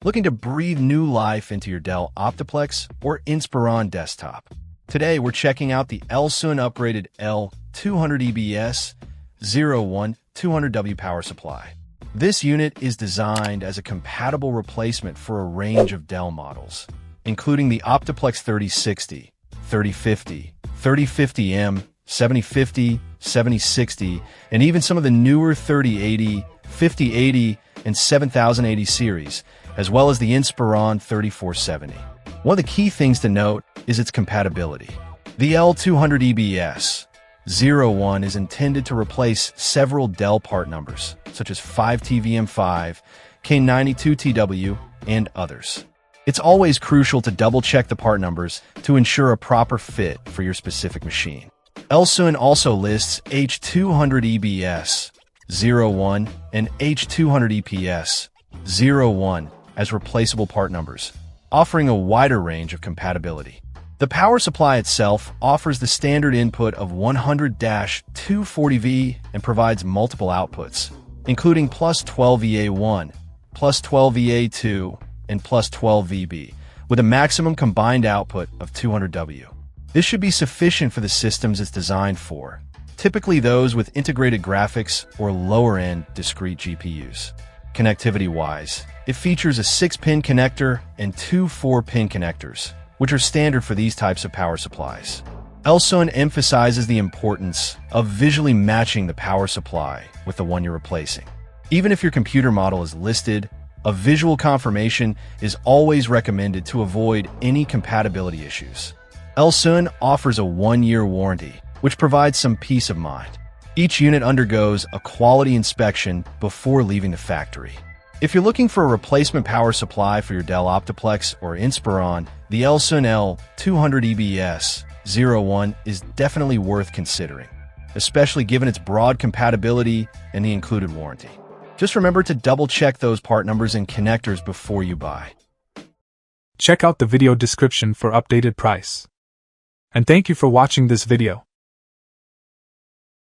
Looking to breathe new life into your Dell Optiplex or Inspiron desktop? Today, we're checking out the LXun upgraded L200EBS-01 200W power supply. This unit is designed as a compatible replacement for a range of Dell models, including the Optiplex 3060, 3050, 3050M, 7050, 7060, and even some of the newer 3080, 5080, and 7080 series, as well as the Inspiron 3470. One of the key things to note is its compatibility. The L200EBS-01 is intended to replace several Dell part numbers, such as 5TVM5, K92TW, and others. It's always crucial to double-check the part numbers to ensure a proper fit for your specific machine. LXun also lists H200EBS-01 and H200EBS-01 as replaceable part numbers, offering a wider range of compatibility. The power supply itself offers the standard input of 100-240V and provides multiple outputs, including plus 12VA1, plus 12VA2, and plus 12VB, with a maximum combined output of 200W. This should be sufficient for the systems it's designed for, typically those with integrated graphics or lower-end discrete GPUs. Connectivity-wise, it features a 6-pin connector and two 4-pin connectors, which are standard for these types of power supplies. LXun emphasizes the importance of visually matching the power supply with the one you're replacing. Even if your computer model is listed, a visual confirmation is always recommended to avoid any compatibility issues. LXun offers a 1-year warranty, which provides some peace of mind. Each unit undergoes a quality inspection before leaving the factory. If you're looking for a replacement power supply for your Dell Optiplex or Inspiron, the LXun L200EBS-01 is definitely worth considering, especially given its broad compatibility and the included warranty. Just remember to double-check those part numbers and connectors before you buy. Check out the video description for updated price. And thank you for watching this video.